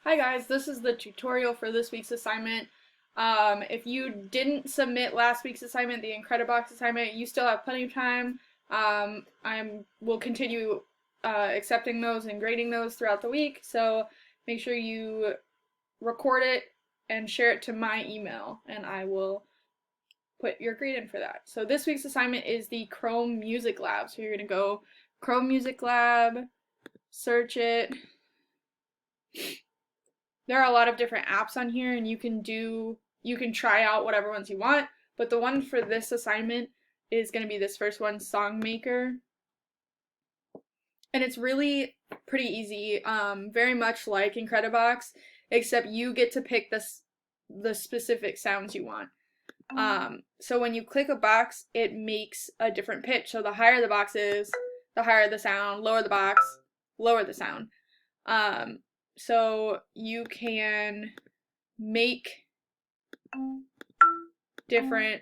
Hi guys, this is the tutorial for this week's assignment. If you didn't submit last week's assignment, the Incredibox assignment, you still have plenty of time. I will continue accepting those and grading those throughout the week, so make sure you record it and share it to my email, and I will put your grade in for that. So this week's assignment is the Chrome Music Lab. So you're going to go Chrome Music Lab, search it. There are a lot of different apps on here, and you can try out whatever ones you want, but the one for this assignment is going to be this first one, Songmaker. And it's really pretty easy, very much like Incredibox, except you get to pick the specific sounds you want. So when you click a box, it makes a different pitch. So the higher the box is, the higher the sound, lower the box, lower the sound. So you can make different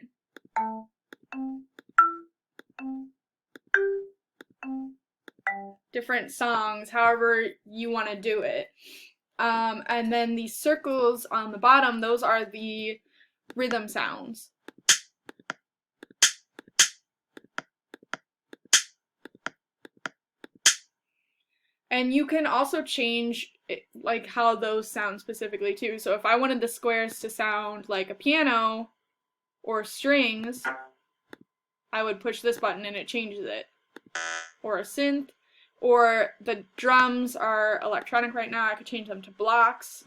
songs however you want to do it. And then the circles on the bottom, those are the rhythm sounds. And you can also change like how those sound specifically too. So if I wanted the squares to sound like a piano or strings, I would push this button and it changes it. Or a synth. Or the drums are electronic right now, I could change them to blocks.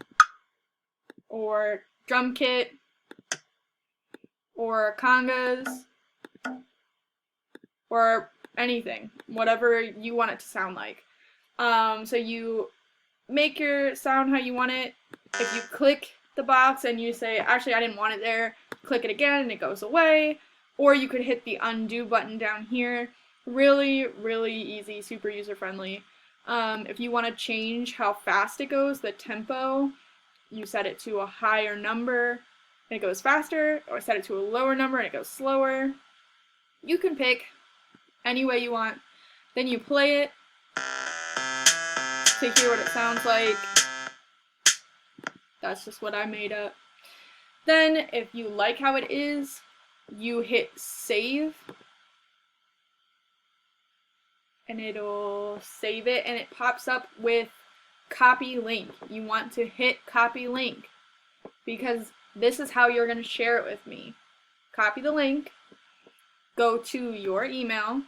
Or drum kit. Or congas. Or anything. Whatever you want it to sound like. So you make your sound how you want it. If you click the box and you say, actually I didn't want it there, click it again and it goes away. Or you could hit the undo button down here. Really, really easy, super user-friendly. If you want to change how fast it goes, the tempo, you set it to a higher number and it goes faster, or set it to a lower number and it goes slower. You can pick any way you want. Then you play it to hear what it sounds like. That's just what I made up. Then, if you like how it is, you hit save. And it'll save it, and it pops up with copy link. You want to hit copy link, because this is how you're going to share it with me. Copy the link, go to your email,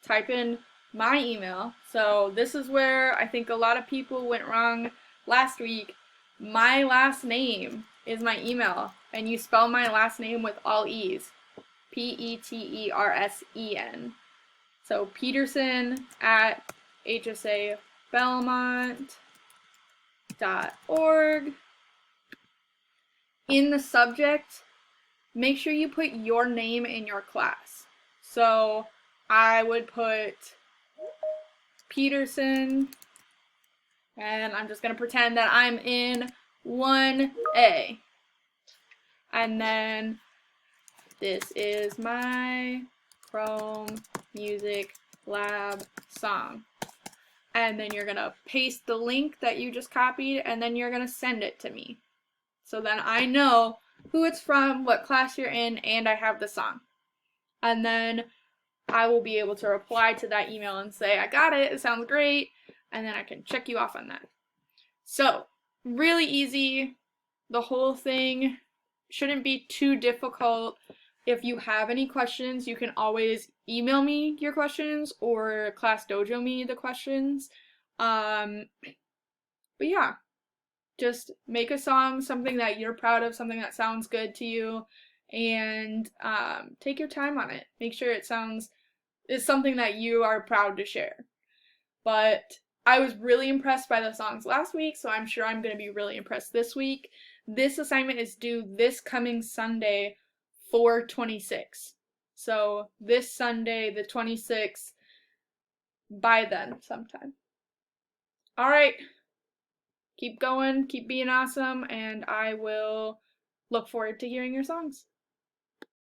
type in my email. So this is where I think a lot of people went wrong last week. My last name is my email, and you spell my last name with all E's. Petersen. So Petersen at hsabelmont.org. In the subject, make sure you put your name in your class. So I would put Petersen, and I'm just going to pretend that I'm in 1A. And then this is my Chrome Music Lab song. And then you're going to paste the link that you just copied, and then you're going to send it to me. So then I know who it's from, what class you're in, and I have the song. And then I will be able to reply to that email and say, I got it, it sounds great, and then I can check you off on that. So, really easy. The whole thing shouldn't be too difficult. If you have any questions, you can always email me your questions or Class Dojo me the questions. But yeah, just make a song, something that you're proud of, something that sounds good to you, and take your time on it. Make sure it's something that you are proud to share. But I was really impressed by the songs last week, so I'm sure I'm going to be really impressed this week. This assignment is due this coming Sunday, 4/26. So this Sunday, the 26th, by then sometime. Alright, keep going, keep being awesome, and I will look forward to hearing your songs.